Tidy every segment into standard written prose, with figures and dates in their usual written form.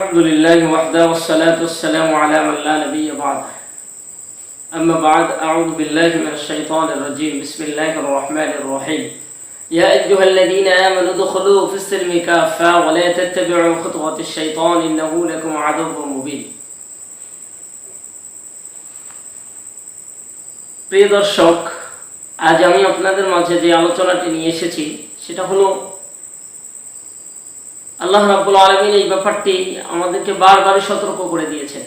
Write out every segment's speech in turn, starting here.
الحمد لله وحده والصلاة والسلام على من لا نبي بعده. أما بعد، أعوذ بالله من الشيطان الرجيم. بسم الله الرحمن الرحيم. يا أيها الذين آمنوا ادخلوا في السلم كافة ولا تتبعوا خطوات الشيطان إنه لكم عدو مبين. প্রিয় দর্শক, আজ আমি আপনাদের মাঝে যে আলোচনাটি নিয়ে এসেছি সেটা হলো আল্লাহ রাব্বুল আলামিন এই ব্যাপারটি আমাদেরকে বারবারই সতর্ক করে দিয়েছেন।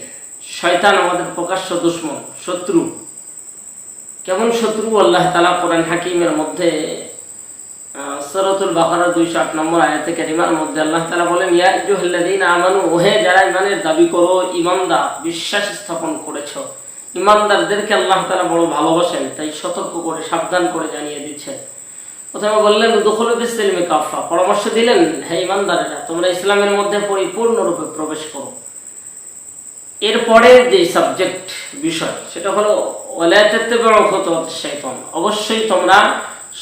শয়তান আমাদের প্রকাশ্য দুশমন, শত্রু। কেমন শত্রু? আল্লাহ তাআলা কোরআন হাকিমের মধ্যে সূরাতুল বাকারার 208 নম্বর আয়াতে কারিমার মধ্যে আল্লাহ তাআলা বলেন, ইয়া আইয়ুহাল্লাযীনা আমানু, ওহে যারা ঈমানের দাবি করো, ঈমানদার, বিশ্বাস স্থাপন করেছো। ঈমানদারদেরকে আল্লাহ তাআলা বড় ভালোবাসেন, তাই সতর্ক করে সাবধান করে জানিয়ে দিচ্ছেন। প্রথমে বললেন উদখুলু ফিস-সিলমি কাফা, পরামর্শ দিলেন, হে ঈমানদারেরা, তোমরা ইসলামের মধ্যে পরিপূর্ণরূপে প্রবেশ করো। এরপরে যে সাবজেক্ট বিষয় সেটা হলো ওয়ালা তাত্তাবিউ খুতুওয়াতিশ শাইতান, অবশ্যই তোমরা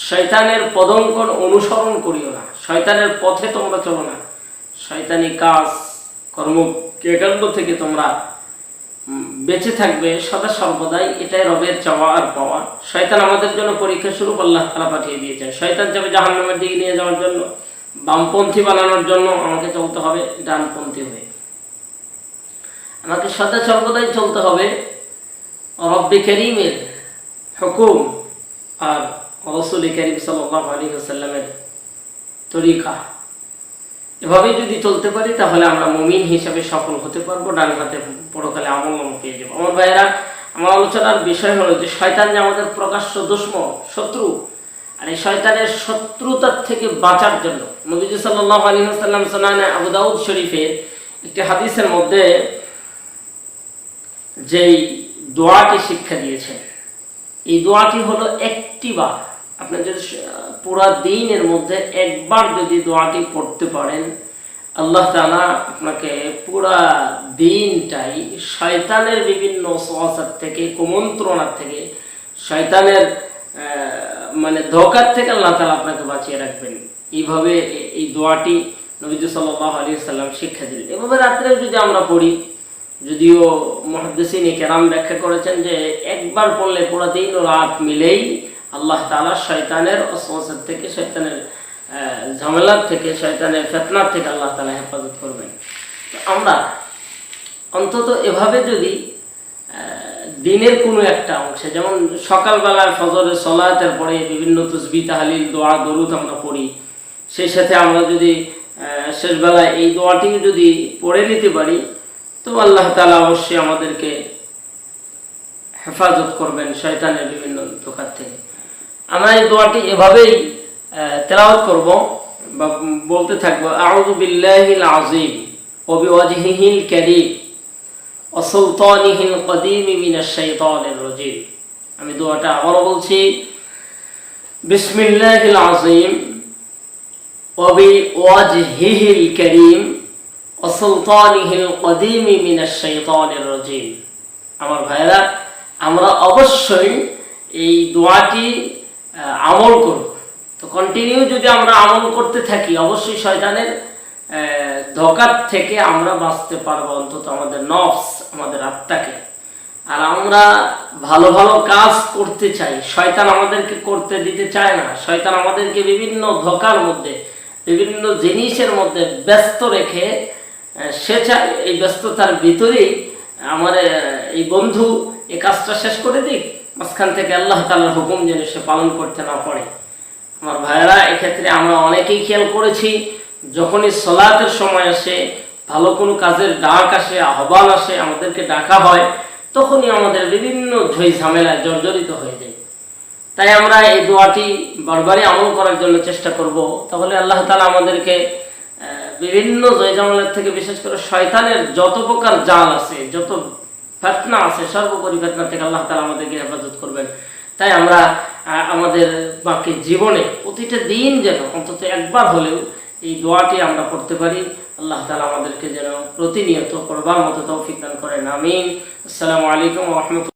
শয়তানের পদঙ্কন অনুসরণ করিও না, শয়তানের পথে তোমরা চলো না, শয়তানি কাজ কর্মকাণ্ড থেকে তোমরা বেঁচে থাকবে সদা সর্বদাই। এটাই রবের চাওয়া আর পাওয়া। শয়তান আমাদের জন্য পরীক্ষা স্বরূপ আল্লাহ তাআলা পাঠিয়ে দিয়েছেন। শয়তান যাবে জাহান্নামের দিকে নিয়ে যাওয়ার জন্য, বামপন্থী বানানোর জন্য। আমাকে চলতে হবে ডানপন্থী হয়ে, আমাকে সদা সর্বদাই চলতে হবে রব্বে কারীমের হুকুম আর রাসূল কারীম সাল্লাল্লাহু আলাইহি ওয়াসাল্লামের তরিকা। এভাবেই যদি চলতে পারি তাহলে আমরা মুমিন হিসেবে সফল হতে পারবো, ডান হাতে পরকালে আমলনামা পেয়ে যাবো। আমার ভাইয়েরা, আমার আলোচনার বিষয় হলো যে শয়তান যে আমাদের প্রকাশ্য দুশমন, শত্রু। আর এই শয়তানের শত্রুতার থেকে বাঁচার জন্য নবীজি সাল্লাল্লাহু আলাইহি ওয়াসাল্লাম সুনানে আবু দাউদ শরীফে একটি হাদিসের মধ্যে যেই দোয়াটি শিক্ষা দিয়েছেন, এই দোয়াটি হলো একটিবার। আপনি যদি পুরা দিনের মধ্যে একবার যদি দোয়াটি পড়তে পারেন, আল্লাহ তাআলা আপনাকে পুরা দিনটাই শয়তানের বিভিন্ন ওয়াসওয়াসা থেকে, কুমন্ত্রণার থেকে, শয়তানের ধোঁকার থেকে আল্লাহ তাআলা আপনাকে বাঁচিয়ে রাখবেন। এইভাবে এই দোয়াটি নবী সাল্লাল্লাহু আলাইহি ওয়াসাল্লাম শিক্ষা দিলেন। এভাবে রাত্রেও যদি আমরা পড়ি, যদিও মুহাদ্দিসিন কেরাম ব্যাখ্যা করেছেন যে একবার পড়লে পুরো দিন ও রাত মিলেই আল্লাহ তাআলা শয়তানের ওয়াসওয়াসা থেকে, শয়তানের ঝামেলার থেকে, শয়তানের ফিতনার থেকে আল্লাহ তাআলা হেফাজত করবেন। আমরা অন্তত এভাবে যদি দিনের কোনো একটা অংশে, যেমন সকালবেলায় ফজরের সালাতের পরে বিভিন্ন তাসবিহ, তাহলিল, দোয়া, দরুদ আমরা পড়ি, সেই সাথে আমরা যদি শেষবেলায় এই দোয়াটি যদি পড়ে নিতে পারি, তো আল্লাহ তাআলা অবশ্যই আমাদেরকে হেফাজত করবেন শয়তানের বিভিন্ন ধোঁকার থেকে। আমরা এই দোয়াটি এভাবেই তেলাওয়াত করব বা বলতে থাকবো, আউযু বিল্লাহিল আযীম ওয়া বিওয়াজহিহিল কারীম ওয়া সুলতানিহিল কদীম মিনাশ শাইতানির রাজীম। আমি দোয়াটা আবারও বলছি, বিসমিল্লাহিল আযীম ওয়া বিওয়াজহিহিল কারীম ওয়া সুলতানিহিল কদীম মিনাশ শাইতানির রাজীম। আমার ভাইরা, আমরা অবশ্যই এই দোয়াটি আমল করব। তো কন্টিনিউ যদি আমরা আমল করতে থাকি, অবশ্যই শয়তানের ধোঁকার থেকে আমরা বাঁচতে পারবো, অন্তত আমাদের নফস, আমাদের আত্মাকে। আর আমরা ভালো ভালো কাজ করতে চাই, শয়তান আমাদেরকে করতে দিতে চায় না। শয়তান আমাদেরকে বিভিন্ন ধোঁকার মধ্যে, বিভিন্ন জিনিসের মধ্যে ব্যস্ত রেখে সে চায় এই ব্যস্ততার ভিতরেই আমার এই বন্ধু এই কাজটা শেষ করে দিক, মাঝখান থেকে আল্লাহ তাআলার হুকুম যেন সে পালন করতে না পারে। আমার ভাইয়েরা, এক্ষেত্রে আমরা অনেকেই খেয়াল করেছি, যখনই সালাতের সময় আসে, ভালো কোনো কাজের ডাক আসে, আহ্বান আসে, আমাদেরকে ডাকা হয়, তখনই আমাদের বিভিন্ন ঝই ঝামেলায় জর্জরিত হয়ে যায়। তাই আমরা এই দোয়াটি বারবারই আমল করার জন্য চেষ্টা করব। তাহলে আল্লাহ তাআলা আমাদেরকে বিভিন্ন ঝই ঝামেলার থেকে, বিশেষ করে শয়তানের যত প্রকার জাল আছে, যত ফিতনা আছে, সর্বোপরি ফিতনা থেকে আল্লাহ তাআলা আমাদেরকে হেফাজত করবেন। তাই আমরা আমাদের বাকি জীবনে প্রতিটা দিন যেন অন্তত একবার হলেও এই দোয়াটি আমরা পড়তে পারি। আল্লাহ তাআলা আমাদেরকে যেন প্রতিনিয়ত পড়বার মতো তৌফিক দান করেন। আমিন। আসসালামু আলাইকুম ওয়া রাহমাতুল্লাহ।